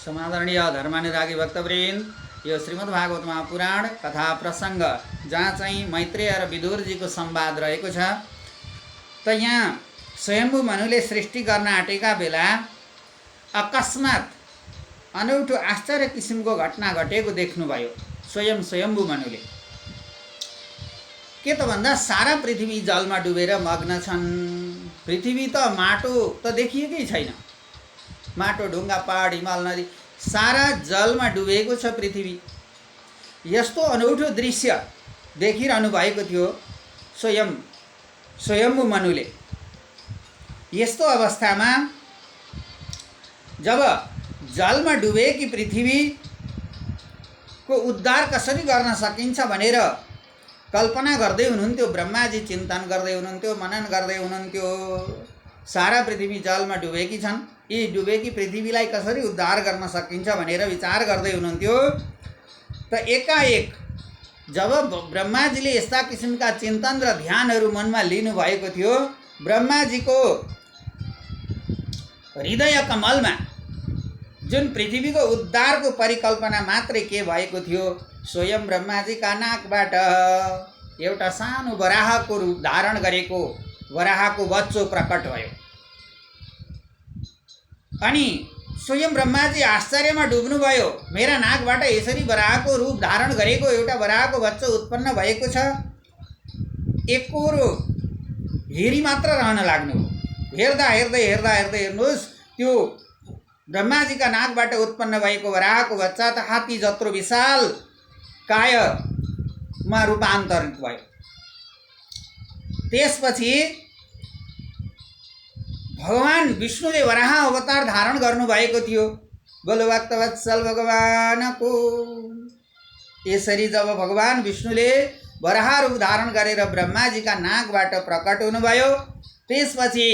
समादरणीय धर्मानुरागी भक्तवृन्द, यो श्रीमद्भागवत महापुराण कथा प्रसङ्ग जहाँ चाहिँ मैत्रेय र विदुरजीको संवाद रहेको छ। त यहाँ स्वयम्भू मनुले सृष्टि गर्न आँटेका बेला अकस्मात अनौठो आश्चर्य किसिमको घटना घटेको देख्नुभयो स्वयम्भू मनुले। के त भन्दा सारा पृथ्वी जलमा डुबेर मग्न छन्। पृथ्वी त माटो त देखिएकै छैन, माटो ढुङ्गा पहाड हिमाल नदी सारा जलमा डुबेको छ पृथ्वी। यस्तो अनौठो दृश्य देखिरहनु भएको थियो स्वयम्भू मनुले। यस्तो अवस्थामा जब जलमा डुबेकी पृथ्वीको उद्धार कसरी गर्न सकिन्छ भनेर कल्पना गर्दै हुनुहुन्थ्यो। ब्रह्माजी चिन्तन गर्दै हुनुहुन्थ्यो, मनन गर्दै हुनुहुन्थ्यो। सारा पृथ्वी जलमा डुबेकी छन्, यी डुबेकी पृथ्वीलाई कसरी उद्धार गर्न सकिन्छ भनेर विचार गर्दै हुनुहुन्थ्यो। त एकाएक जब ब्रह्माजीले यस्ता किसिमका चिन्तन र ध्यानहरू मनमा लिनुभएको थियो, ब्रह्माजीको हृदय कमलमा जुन पृथ्वीको उद्धारको परिकल्पना मात्रै के भएको थियो, स्वयं ब्रह्माजीका नाकबाट एउटा सानो वराहको रूप धारण गरेको वराहको बच्चो प्रकट भयो। अनि स्वयं ब्रह्माजी आश्चर्यमा डुब्नुभयो। मेरा नाकबाट यसरी वराहको रूप धारण गरेको एउटा वराहको बच्चो उत्पन्न भएको छ। एकहोरो हेरी मात्र रहन लाग्नु। हेर्दा हेर्दै हेर्दा हेर्दै हेर्नुहोस्, त्यो ब्रह्माजीका नाकबाट उत्पन्न भएको वराहको बच्चा त हात्ती जत्रो विशाल कायमा रूपान्तरित भयो। त्यसपछि भगवान विष्णुले वराह अवतार धारण गर्नुभएको थियो। बोलो भक्तवत्सल भगवानको। यसरी जब भगवान विष्णुले वराह रूप धारण गरेर ब्रह्माजीका नाकबाट प्रकट हुनुभयो, त्यसपछि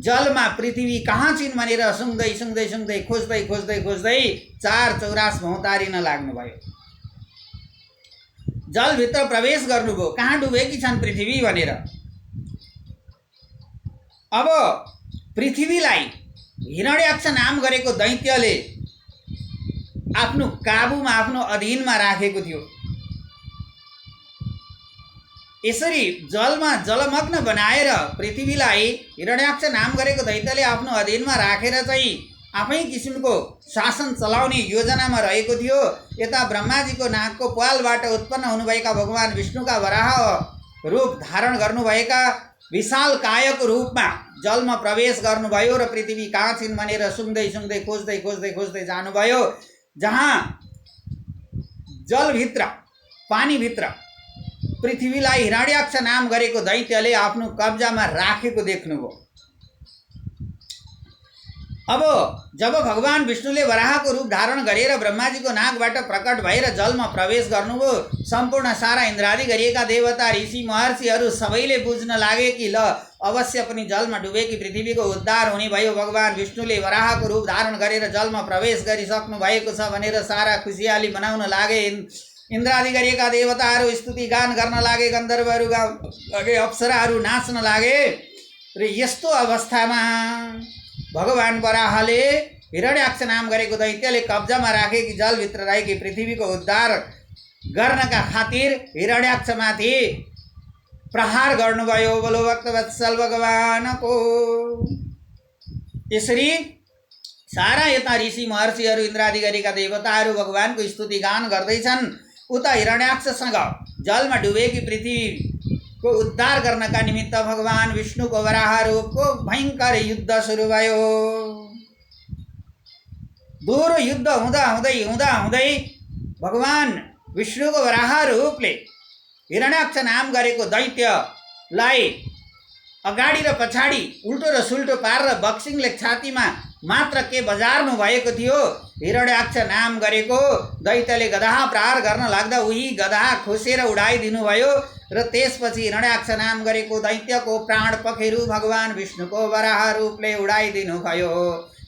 जलमा पृथ्वी कहाँ छिन् भनेर सुँग्दै सुँग्दै सुँग्दै खोज्दै खोज्दै खोज्दै चार चौरास भौतारिन लाग्नुभयो। जलभित्र प्रवेश गर्नुभयो, कहाँ डुबेकी छन् पृथ्वी भनेर। अब पृथ्वीलाई हिरण्याक्ष नाम गरेको दैत्यले आफ्नो काबुमा आफ्नो अधीनमा राखेको थियो। यसरी जलमा जलमग्न बनाएर पृथ्वीलाई हिरण्याक्ष नाम गरेको दैत्यले आफ्नो अधीनमा राखेर चाहिँ आफै किसिमको शासन चलाउने योजनामा रहेको थियो। यता ब्रह्माजीको नाकको प्वालबाट उत्पन्न हुनुभएका भगवान विष्णुका वराह रूप धारण गर्नुभएका विशाल कायको रूपमा जलमा प्रवेश गर्नुभयो र पृथ्वी कहाँ छिन् भनेर सुँग्दै सुँग्दै खोज्दै खोज्दै खोज्दै जानुभयो। जहाँ जलभित्र पानीभित्र पृथ्वीलाई हिरण्याक्ष नाम गरेको दैत्यले आफ्नो कब्जामा राखेको देख्नुभयो। अब जब भगवान विष्णुले वराहको रूप धारण गरेर ब्रह्माजीको नाकबाट प्रकट भएर जलमा प्रवेश गर्नुभयो, सम्पूर्ण सारा इन्द्रादि गरिएका देवता ऋषि महर्षिहरू सबैले बुझ्न लागे कि ल अवश्य पनि जलमा डुबेकी पृथ्वीको उद्धार हुने भयो। भगवान विष्णुले वराहको रूप धारण गरेर जलमा प्रवेश गरिसक्नु भएको छ भनेर सारा खुसियाली मनाउन लागे। इन्द्रादि गरिएका देवताहरू स्तुति गान गर्न लागे, गन्धर्वहरू गाउन लागे, अप्सराहरू नाच्न लागे। र यस्तो अवस्थामा भगवान वराहले हिरण्याक्ष नाम गरेको दैत्यले कब्जामा राखेकी जलभित्र रहेकी पृथ्वीको उद्धार गर्नका खातिर हिरण्याक्षमाथि प्रहार गर्नुभयो। बोलो भक्तवत्सल भगवानको। यसरी सारा यता ऋषि महर्षिहरू इन्द्रादि गरिएका देवताहरू भगवानको स्तुति गान गर्दैछन्। उता हिरण्याक्षसँग जलमा डुबेकी पृथ्वीको उद्धार गर्नका निमित्त भगवान विष्णुको वराह रूपको भयङ्कर युद्ध सुरु भयो। दोहोरो युद्ध हुँदा हुँदै भगवान विष्णुको वराह रूपले हिरण्याक्ष नाम गरेको दैत्यलाई अगाडि र पछाडि उल्टो र सुल्टो पारेर बक्सिङले छातीमा मात्र के बजार्नु भएको थियो। हिरण्याक्ष नाम गरेको दैत्यले गधा प्रहार गर्न लाग्दा उही गधा खोसेर उडाइदिनु भयो। र त्यसपछि हिरण्याक्ष नाम गरेको दैत्यको प्राण पखेरु भगवान विष्णुको वराह रूपले उडाइदिनु भयो।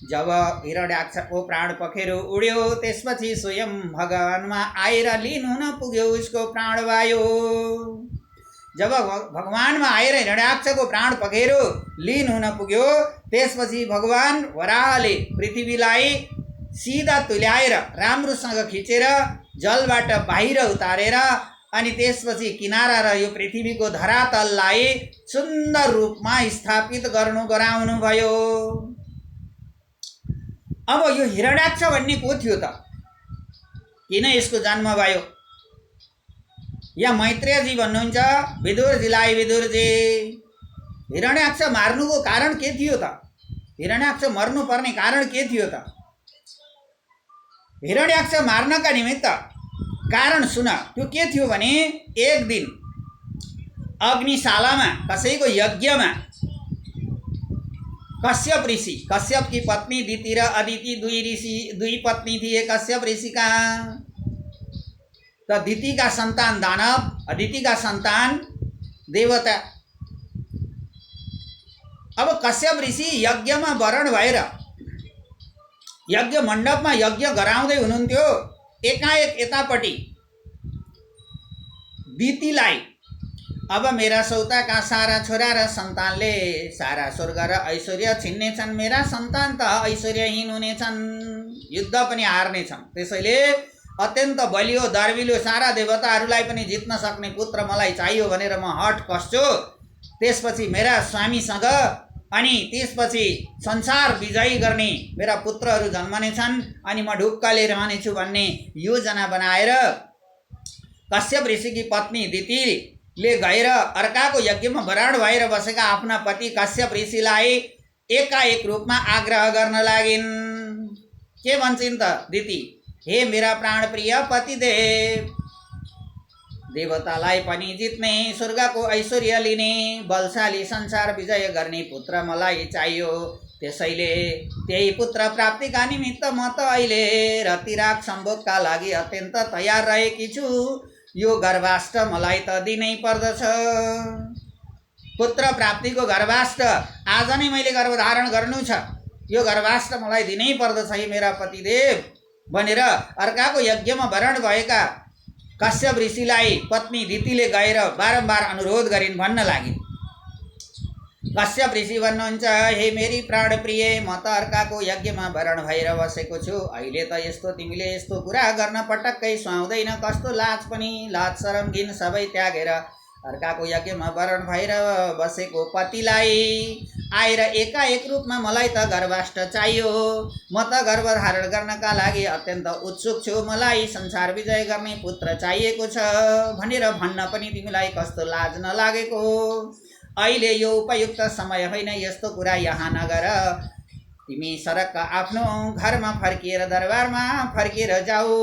जब हिरण्याक्षको प्राण पखेरु उड्यो, त्यसपछि स्वयं भगवानमा आएर लिन हुन पुग्यो उसको प्राणवायु। जब भगवानमा आएर हिरण्याक्षको प्राण पखेरु लीन हुन पुग्यो, त्यसपछि भगवान वराहले पृथ्वीलाई सिधा तुल्याएर राम्रोसँग खिचेर जलबाट बाहिर उतारेर अनि त्यसपछि किनारा र यो पृथ्वीको धरातललाई सुन्दर रूपमा स्थापित गराउनु भयो। अब यो हिरण्याक्ष भन्ने को थियो त? किन यसको जन्म भयो? या मैत्रेयजी भन्नुहुन्छ विदुरजीलाई, विदुरजी हिरण्याक्ष मार्नुको कारण के थियो त? हिरण्याक्ष मर्नु पर्ने कारण के थियो त? हिरण्याक्ष मार्नका निमित्त कारण सुन, त्यो के थियो भने एक दिन अग्निशालामा कसैको यज्ञमा कश्यप ऋषि, कश्यप की पत्नी दिति र अदिति दुई पत्नी थिए कश्यप ऋषिका। त दिति का संतान दानव, अदिति का संतान देवता। अब कश्यप ऋषि यज्ञमा वरण भएर यज्ञ मण्डपमा यज्ञ गराउँदै हुनुहुन्थ्यो। एकाएक यतापट्टि दितिलाई अब मेरा सौताका सारा छोरा र सन्तानले सारा स्वर्ग र ऐश्वर्य छिन्नेछन्, मेरा सन्तान त ऐश्वर्यहीन हुनेछन्, युद्ध पनि हार्नेछन्, त्यसैले अत्यन्त बलियो दर्विलो सारा देवताहरूलाई पनि जित्न सक्ने पुत्र मलाई चाहियो भनेर म हट कस्छु। त्यसपछि मेरा स्वामीसँग अनि त्यसपछि संसार विजयी गर्ने मेरा पुत्रहरू जन्मनेछन् अनि म ढुक्कले रहनेछु भन्ने योजना बनाएर कश्यप ऋषिकी पत्नी दितिले गएर अर्काको यज्ञमा वरण भएर बसेका आफ्ना पति कश्यप ऋषिलाई एकाएक रूपमा आग्रह गर्न लागिन्। के भन्छन् त दिति? हे मेरा प्राणप्रिय पतिदेव, देवतालाई पनि जित्ने, स्वर्गको ऐश्वर्य लिने, बलशाली संसार विजय गर्ने पुत्र मलाई चाहियो। त्यसैले त्यही पुत्र प्राप्तिका निमित्त म त अहिले रतिराग सम्भोगका लागि अत्यन्त तयार रहेकी छु। यो गर्भाष्ट मलाई त दिनै पर्दछ। पुत्र प्राप्तिको गर्भाष्ट आज नै मैले गर्भधारण गर्नु छ, यो गर्भाष्ट मलाई दिनै पर्दछ है मेरा पतिदेव भनेर अर्काको यज्ञमा वरण भएका कश्यप ऋषिलाई पत्नी दितिले गएर बारम्बार अनुरोध गरिन्, भन्न लागिन्। कश्यप ऋषि भन्नुहुन्छ, हे मेरी प्राणप्रिय, म त अर्काको यज्ञमा वरण भएर बसेको छु। अहिले त यस्तो तिमीले यस्तो कुरा गर्न पटक्कै सुहाउँदैन। कस्तो लाज पनि, लाज शरम घिन सबै त्यागेर अर्काको यज्ञमा वरण भएर बसेको पतिलाई आएर एकाएक रूपमा मलाई त गर्भाष्ट चाहियो। म त गर्भधारण गर्नका लागि अत्यन्त उत्सुक छु, मलाई संसार विजय गर्ने पुत्र चाहिएको छ भनेर भन्न पनि तिमीलाई कस्तो लाज नलागेको? अहिले यो उपयुक्त समय होइन, यस्तो कुरा यहाँ नगर। तिमी सरक्क आफ्नो घरमा फर्किएर दरबारमा फर्किएर जाऊ।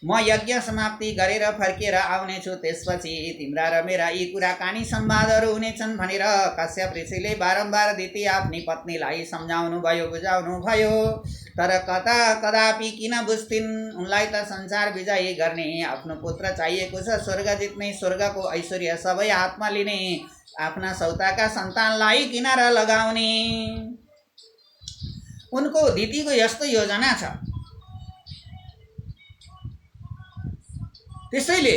म यज्ञ समाप्ति गरेर फर्किएर आउनेछु, त्यसपछि तिम्रा र मेरा यी कुराकानी संवादहरू हुनेछन् भनेर कश्यप ऋषिले बारम्बार दिति आफ्नी पत्नीलाई सम्झाउनु भयो, बुझाउनु भयो। तर कदापि किन बुझ्थिन्? उनलाई त संसार विजय गर्ने आफ्नो पुत्र चाहिएको छ, स्वर्ग जित्ने, स्वर्गको ऐश्वर्य सबै हातमा लिने, आफ्ना सौताका सन्तानलाई किनारा लगाउने। उनको दितिको यस्तो योजना छ। त्यसैले